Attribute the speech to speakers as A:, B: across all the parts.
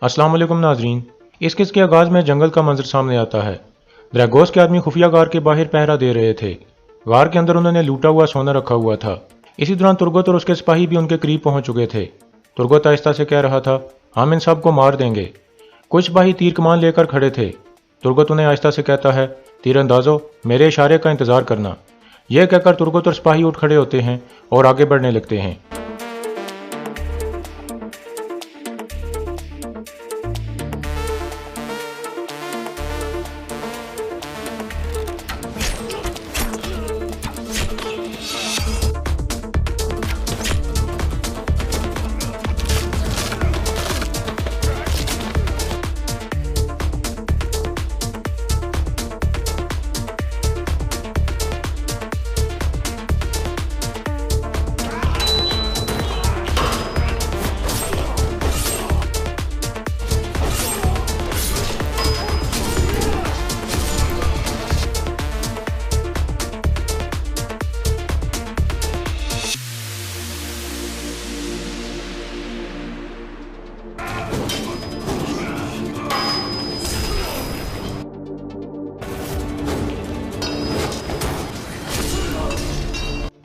A: अस्सलाम वालेकुम नाजरीन। इस किस के आगाज में जंगल का मंजर सामने आता है। ड्रैगोस के आदमी खुफिया गार के बाहर पहरा दे रहे थे। गार के अंदर उन्होंने लूटा हुआ सोना रखा हुआ था। इसी दौरान तुर्गत और उसके सिपाही भी उनके करीब पहुंच चुके थे। तुर्गत आहिस्ता से कह रहा था, हम इन सब को मार देंगे। कुछ सिपाही तीर कमान लेकर खड़े थे। तुर्गत उन्हें आहिस्ता से कहता है, तीरंदाजो मेरे इशारे का इंतजार करना। यह कहकर तुर्गत और सिपाही उठ खड़े होते हैं और आगे बढ़ने लगते हैं।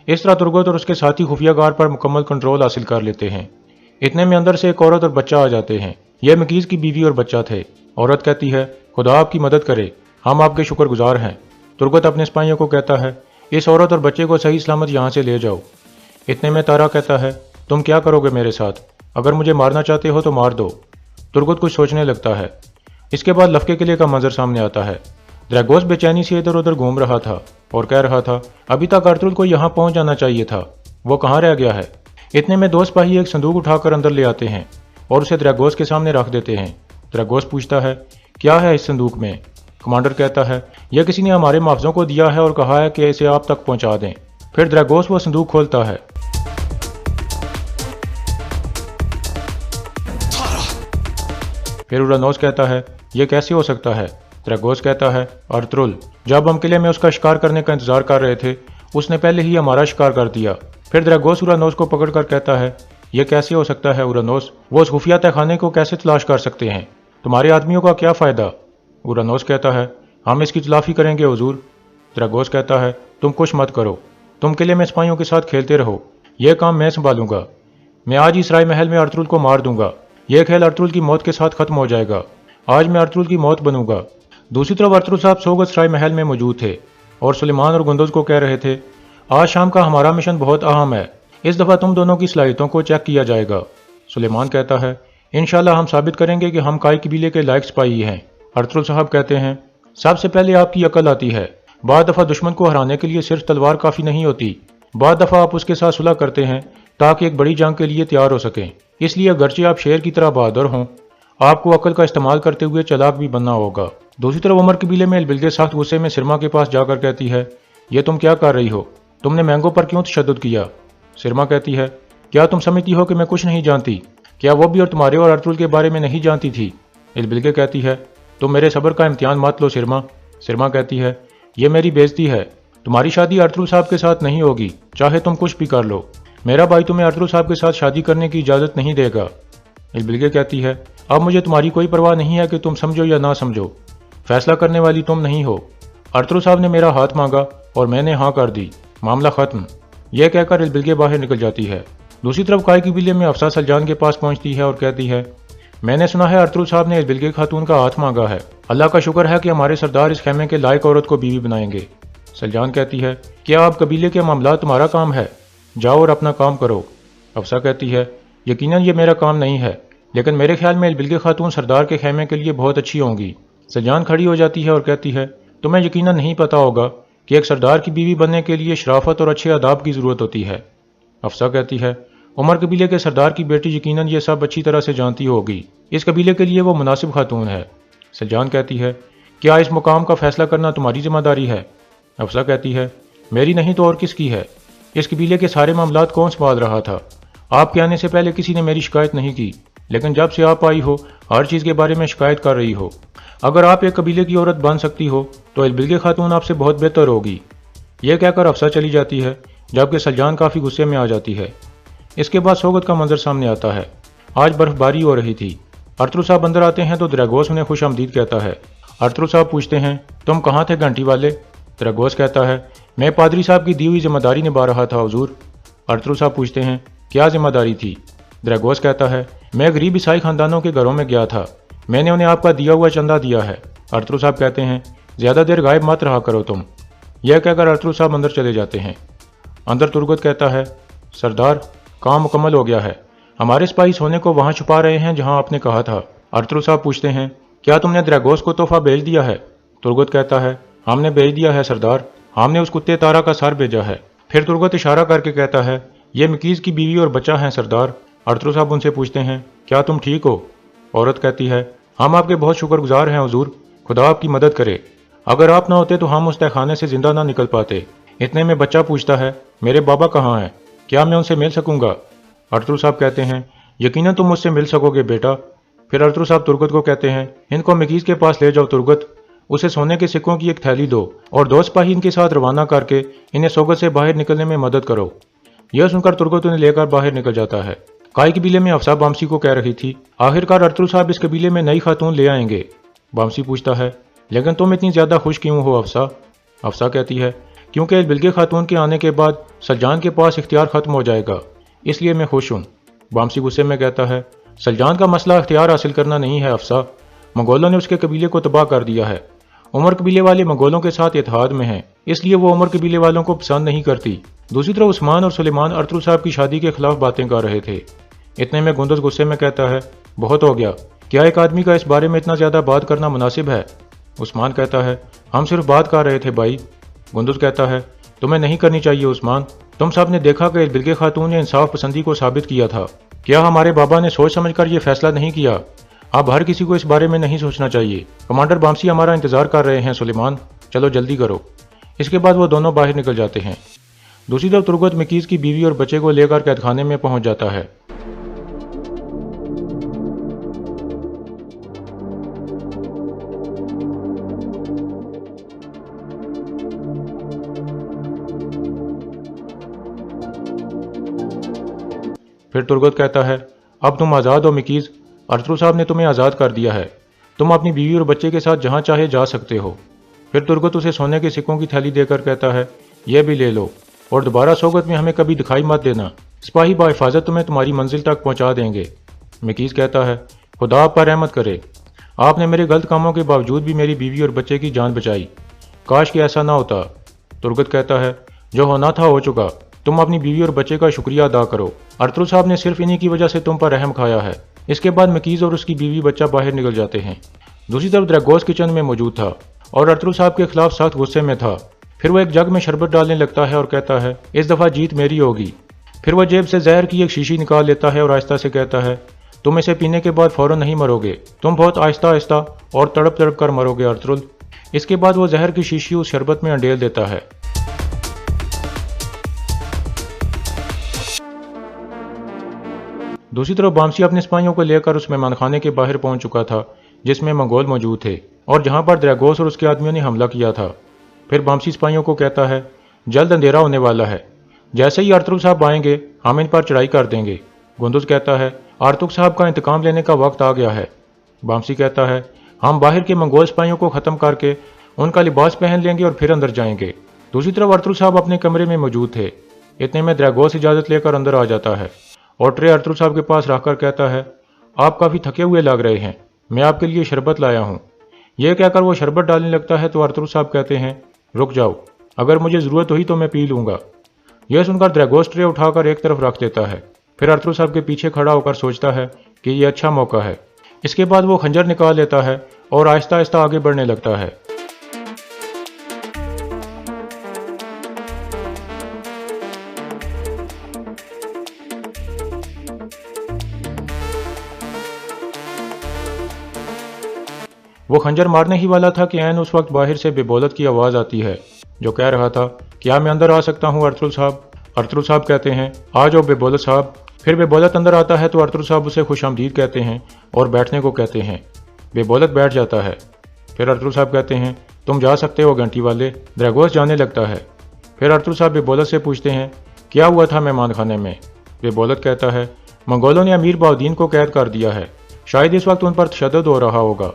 A: इस तरह तुर्गत और उसके साथी खुफिया गार पर मुकम्मल कंट्रोल हासिल कर लेते हैं। इतने में अंदर से एक औरत और बच्चा आ जाते हैं। यह मकीज की बीवी और बच्चा थे। औरत कहती है, खुदा आपकी मदद करे, हम आपके शुक्रगुजार हैं। तुर्गत अपने सिपाहियों को कहता है, इस औरत और बच्चे को सही सलामत यहाँ से ले जाओ। इतने में तारा कहता है, तुम क्या करोगे मेरे साथ? अगर मुझे मारना चाहते हो तो मार दो। तुर्गत कुछ सोचने लगता है। इसके बाद लफके किले का मंजर सामने आता है। ड्रैगोस बेचैनी से इधर उधर घूम रहा था और कह रहा था, अभी तक अर्तुल को यहाँ पहुंच जाना चाहिए था, वो कहाँ रह गया है। इतने में दो सिपाही एक संदूक उठाकर अंदर ले आते हैं और उसे ड्रैगोस के सामने रख देते हैं। ड्रैगोस पूछता है, क्या है इस संदूक में? कमांडर कहता है, यह किसी ने हमारे मुआवजों को दिया है और कहा है कि इसे आप तक पहुंचा दें। फिर ड्रैगोस वो संदूक खोलता है। फिर उरानोस कहता है, यह कैसे हो सकता है? ड्रैगोस कहता है, अर्तुल जब हम किले में उसका शिकार करने का इंतजार कर रहे थे, उसने पहले ही हमारा शिकार कर दिया। फिर ड्रैगोस उरानोस को पकड़कर कहता है, यह कैसे हो सकता है उरानोस? वो उस खुफिया तहखाने को कैसे तलाश कर सकते हैं? तुम्हारे आदमियों का क्या फ़ायदा? उरानोस कहता है, हम इसकी तलाफी करेंगे हुजूर। ड्रैगोस कहता है, तुम कुछ मत करो, तुम किले में सिपाहियों के साथ खेलते रहो, यह काम मैं संभालूंगा। मैं आज ही सराय महल में अर्तुल को मार दूंगा। यह खेल अर्तुल की मौत के साथ खत्म हो जाएगा। आज मैं अर्तुल की मौत बनूंगा। दूसरी तरफ अर्तुल साहब सोगत सराय महल में मौजूद थे और सुलेमान और गुंदोज को कह रहे थे, आज शाम का हमारा मिशन बहुत अहम है। इस दफ़ा तुम दोनों की सलाहियतों को चेक किया जाएगा। सुलेमान कहता है, इंशाल्लाह हम साबित करेंगे कि हम काई कबीले के लायक सिपाही हैं। अर्तुल साहब कहते हैं, सबसे पहले आपकी अकल आती है। बाद दफ़ा दुश्मन को हराने के लिए सिर्फ तलवार काफ़ी नहीं होती। बाद दफ़ा आप उसके साथ सुलह करते हैं ताकि एक बड़ी जंग के लिए तैयार हो सकें। इसलिए अगरचे आप शेर की तरह बहादुर हों, आपको अकल का इस्तेमाल करते हुए चालाक भी बनना होगा। दूसरी तरफ उमर कबीले में बिल्गे सख्त गुस्से में सिरमा के पास जाकर कहती है, यह तुम क्या कर रही हो? तुमने मैंगो पर क्यों तशद्दुद किया? सिरमा कहती है, क्या तुम समझती हो कि मैं कुछ नहीं जानती? क्या वो भी और तुम्हारे और अर्तुल के बारे में नहीं जानती थी? बिल्गे कहती है, तुम मेरे सब्र का इम्तिहान मत लो सिरमा। सिरमा कहती है, यह मेरी बेइज्जती है। तुम्हारी शादी अर्तुल साहब के साथ नहीं होगी, चाहे तुम कुछ भी कर लो। मेरा भाई तुम्हें अर्तुल साहब के साथ शादी करने की इजाज़त नहीं देगा। बिल्गे कहती है, अब मुझे तुम्हारी कोई परवाह नहीं है कि तुम समझो या ना समझो, फैसला करने वाली तुम नहीं हो। अर्तुल साहब ने मेरा हाथ मांगा और मैंने हाँ कर दी, मामला खत्म। यह कहकर इल्बिल्गे बाहर निकल जाती है। दूसरी तरफ काई कबीले में अफसा सलजान के पास पहुंचती है और कहती है, मैंने सुना है अर्तुल साहब ने इल्बिल्गे खातून का हाथ मांगा है। अल्लाह का शुक्र है कि हमारे सरदार इस खेमे के लायक औरत को बीवी बनाएंगे। सलजान कहती है, क्या आप कबीले के मामला तुम्हारा काम है? जाओ और अपना काम करो। अफसा कहती है, यकीनन ये मेरा काम नहीं है, लेकिन मेरे ख्याल में इल्बिल्गे खातून सरदार के खेमे के लिए बहुत अच्छी होंगी। सलजान खड़ी हो जाती है और कहती है, तुम्हें यकीनन नहीं पता होगा कि एक सरदार की बीवी बनने के लिए शराफत और अच्छे आदाब की ज़रूरत होती है। अफसा कहती है, उमर कबीले के सरदार की बेटी यकीनन ये सब अच्छी तरह से जानती होगी। इस कबीले के लिए वो मुनासिब खातून है। सलजान कहती है, क्या इस मुकाम का फैसला करना तुम्हारी जिम्मेदारी है? अफसा कहती है, मेरी नहीं तो और किसकी है? इस कबीले के सारे मामलात कौन संभाल रहा था? आपके आने से पहले किसी ने मेरी शिकायत नहीं की, लेकिन जब से आप आई हो हर चीज़ के बारे में शिकायत कर रही हो। अगर आप एक कबीले की औरत बन सकती हो तो इल्बिल्गे खातून आपसे बहुत बेहतर होगी। यह कहकर अफसा चली जाती है, जबकि सलजान काफ़ी गुस्से में आ जाती है। इसके बाद सोगत का मंजर सामने आता है। आज बर्फबारी हो रही थी। अरतुल साहब अंदर आते हैं तो द्रेगोस उन्हें खुश आमदीद कहता है। अरतुल साहब पूछते हैं, तुम कहाँ थे घंटी वाले? द्रेगोस कहता है, मैं पादरी साहब की दी हुई जिम्मेदारी निभा रहा था हुजूर। अरतुल साहब पूछते हैं, क्या जिम्मेदारी थी? द्रेगोस कहता है, मैं गरीब ईसाई खानदानों के घरों में गया था, मैंने उन्हें आपका दिया हुआ चंदा दिया है। अरतुल साहब कहते हैं, ज़्यादा देर गायब मत रहा करो तुम। यह कहकर अरतुल साहब अंदर चले जाते हैं। अंदर तुर्गत कहता है, सरदार काम मुकम्मल हो गया है, हमारे सिपाही सोने को वहाँ छुपा रहे हैं जहाँ आपने कहा था। अरतुल साहब पूछते हैं, क्या तुमने द्रेगोस को तोहफा भेज दिया है? तुर्गत कहता है, हमने भेज दिया है सरदार, हमने उस कुत्ते तारा का सर भेजा है। फिर तुर्गत इशारा करके कहता है, ये मकीज की बीवी और बच्चा है सरदार। अरतुल साहब उनसे पूछते हैं, क्या तुम ठीक हो? औरत कहती है, हम आपके बहुत शुक्रगुजार हैं हुजूर, खुदा आपकी मदद करे, अगर आप ना होते तो हम उस तहखाने से जिंदा ना निकल पाते। इतने में बच्चा पूछता है, मेरे बाबा कहाँ हैं, क्या मैं उनसे मिल सकूंगा? अरतुल साहब कहते हैं, यकीनन तुम मुझसे मिल सकोगे बेटा। फिर अरतुल साहब तुर्गत को कहते हैं, इनको मकीज के पास ले जाओ तुर्गत, उसे सोने के सिक्कों की एक थैली दो और 2 सिपाही इनके साथ रवाना करके इन्हें सोगत से बाहर निकलने में मदद करो। यह सुनकर तुर्गत उन्हें लेकर बाहर निकल जाता है। काय कबीले में अफसा बामसी को कह रही थी, आखिरकार अरतुल साहब इस कबीले में नई खातून ले आएंगे। बामसी पूछता है, लेकिन तुम इतनी ज्यादा खुश क्यों हो अफसा? अफसा कहती है, क्योंकि बिल्गे खातून के आने के बाद सलजान के पास इख्तियार खत्म हो जाएगा, इसलिए मैं खुश हूँ। बामसी गुस्से में कहता है, सलजान का मसला इख्तियार हासिल करना नहीं है अफसा, मंगोलों ने उसके कबीले को तबाह कर दिया है। उमर कबीले वाले मंगोलों के साथ इत्तेहाद में हैं, इसलिए वो उमर कबीले वालों को पसंद नहीं करती। दूसरी तरफ उस्मान और सुलेमान अरतुल साहब की शादी के खिलाफ बातें कर रहे थे। इतने में गुंदस गुस्से में कहता है, बहुत हो गया, क्या एक आदमी का इस बारे में इतना ज्यादा बात करना मुनासिब है? उस्मान कहता है, हम सिर्फ बात कर रहे थे भाई। गुंदस कहता है, तुम्हें नहीं करनी चाहिए उस्मान, तुम सब ने देखा कि बिल्गे खातून ने इंसाफ पसंदी को साबित किया था। क्या हमारे बाबा ने सोच समझकर यह फैसला नहीं किया? अब हर किसी को इस बारे में नहीं सोचना चाहिए। कमांडर बामसी हमारा इंतजार कर रहे हैं सुलेमान, चलो जल्दी करो। इसके बाद वो दोनों बाहर निकल जाते हैं। दूसरी तरफ तुर्गत मकीज की बीवी और बच्चे को लेकर कैदखाने में पहुंच जाता है। फिर तुर्गत कहता है, अब तुम आज़ाद हो मकीज, अरतुल साहब ने तुम्हें आज़ाद कर दिया है, तुम अपनी बीवी और बच्चे के साथ जहाँ चाहे जा सकते हो। फिर तुर्गत उसे सोने के सिक्कों की थैली देकर कहता है, यह भी ले लो और दोबारा सोगत में हमें कभी दिखाई मत देना, सिपाही बाहिफाजत तुम्हें तुम्हारी मंजिल तक पहुँचा देंगे। मकीज कहता है, खुदा आप पर रहमत करे, आपने मेरे गलत कामों के बावजूद भी मेरी बीवी और बच्चे की जान बचाई, काश कि ऐसा ना होता। तुर्गत कहता है, जो होना था हो चुका, तुम अपनी बीवी और बच्चे का शुक्रिया अदा करो, अरतुल साहब ने सिर्फ इन्हीं की वजह से तुम पर रहम खाया है। इसके बाद मकीज और उसकी बीवी बच्चा बाहर निकल जाते हैं। दूसरी तरफ द्रेगोस किचन में मौजूद था और अरतुल साहब के खिलाफ सख्त गुस्से में था। फिर वो एक जग में शरबत डालने लगता है और कहता है, इस दफ़ा जीत मेरी होगी। फिर वह जेब से जहर की एक शीशी निकाल लेता है और आहिस्ता से कहता है, तुम इसे पीने के बाद फौरन नहीं मरोगे, तुम बहुत आहिस्ता आहिस्ता और तड़प तड़प कर मरोगे अरतुल। इसके बाद वो जहर की शीशी उस शरबत में अंडेल देता है। दूसरी तरफ बामसी अपने सिपाहियों को लेकर उस मेहमानखाने के बाहर पहुंच चुका था जिसमें मंगोल मौजूद थे और जहां पर द्रेगोस और उसके आदमियों ने हमला किया था। फिर बामसी सिपाहियों को कहता है, जल्द अंधेरा होने वाला है, जैसे ही अरतुल साहब आएंगे हम इन पर चढ़ाई कर देंगे। गुंदुस कहता है, अरतुल साहब का इंतकाम लेने का वक्त आ गया है। बामसी कहता है, हम बाहर के मंगोल सिपाहियों को खत्म करके उनका लिबास पहन लेंगे और फिर अंदर जाएंगे। दूसरी तरफ अरतुल साहब अपने कमरे में मौजूद थे। इतने में द्रेगोस इजाजत लेकर अंदर आ जाता है और ट्रे अरतुल साहब के पास रखकर कहता है, आप काफ़ी थके हुए लग रहे हैं, मैं आपके लिए शरबत लाया हूँ। यह कहकर वो शरबत डालने लगता है तो अरतुल साहब कहते हैं, रुक जाओ, अगर मुझे ज़रूरत हुई तो मैं पी लूँगा। यह सुनकर द्रेगोस ट्रे उठाकर एक तरफ रख देता है। फिर अरतुल साहब के पीछे खड़ा होकर सोचता है कि यह अच्छा मौका है। इसके बाद वो खंजर निकाल लेता है और आहिस्ता आहिस्ता आगे बढ़ने लगता है। वो खंजर मारने ही वाला था कि ऐन उस वक्त बाहर से बेबोलत की आवाज़ आती है जो कह रहा था, क्या मैं अंदर आ सकता हूँ अरतुल साहब? अरतुल साहब कहते हैं, आ जाओ बेबोलत साहब। फिर बेबोलत अंदर आता है तो अरतुल साहब उसे खुशामदीद कहते हैं और बैठने को कहते हैं। बेबोलत बैठ जाता है। फिर अरतुल साहब कहते हैं, तुम जा सकते हो घंटी वाले। द्रेगोस जाने लगता है। फिर अरतुल साहब बेबोलत से पूछते हैं, क्या हुआ था मेहमान खाने में? बेबोलत कहता है, मंगोलों ने अमीर बाउद्दीन को कैद कर दिया है, शायद इस वक्त उन पर तशद्दुद हो रहा होगा।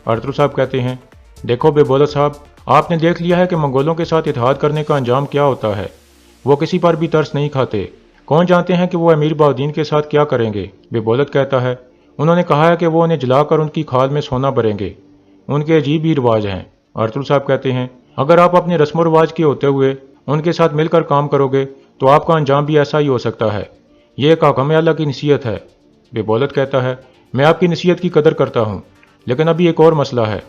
A: अर्तुगरुल साहब कहते हैं, देखो बेबोलत साहब, आपने देख लिया है कि मंगोलों के साथ इत्तेहाद करने का अंजाम क्या होता है। वो किसी पर भी तरस नहीं खाते। कौन जानते हैं कि वो अमीर बाउद्दीन के साथ क्या करेंगे। बेबोलत कहता है, उन्होंने कहा है कि वो उन्हें जलाकर उनकी खाल में सोना भरेंगे। उनके अजीब ही रिवाज हैं। अर्तुगरुल साहब कहते हैं, अगर आप अपने रस्म व रिवाज के होते हुए उनके साथ मिलकर काम करोगे तो आपका अंजाम भी ऐसा ही हो सकता है। ये एक हकम अल्लाह की नसीहत है। बेबोलत कहता है, मैं आपकी नसीहत की कदर करता हूँ, लेकिन अभी एक और मसला है।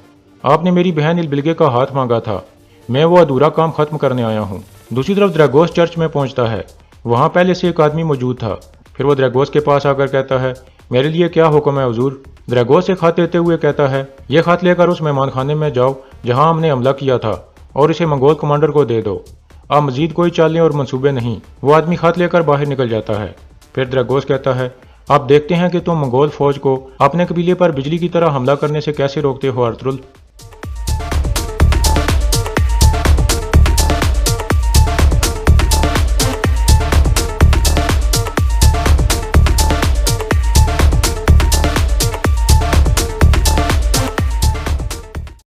A: आपने मेरी बहन इलबिलगे का हाथ मांगा था, मैं वो अधूरा काम खत्म करने आया हूँ। दूसरी तरफ द्रैगोस चर्च में पहुंचता है। वहां पहले से एक आदमी मौजूद था। फिर वो द्रैगोस के पास आकर कहता है, मेरे लिए क्या हुक्म है हुजूर। द्रैगोस से खत देते हुए कहता है, यह खत लेकर उस मेहमान खाने में जाओ जहां हमने हमला किया था और इसे मंगोल कमांडर को दे दो। अब मजीद कोई चालें और मंसूबे नहीं। वो आदमी खत लेकर बाहर निकल जाता है। फिर द्रैगोस कहता है, आप देखते हैं कि तुम मंगोल फौज को अपने कबीले पर बिजली की तरह हमला करने से कैसे रोकते हो अर्तुगरुल।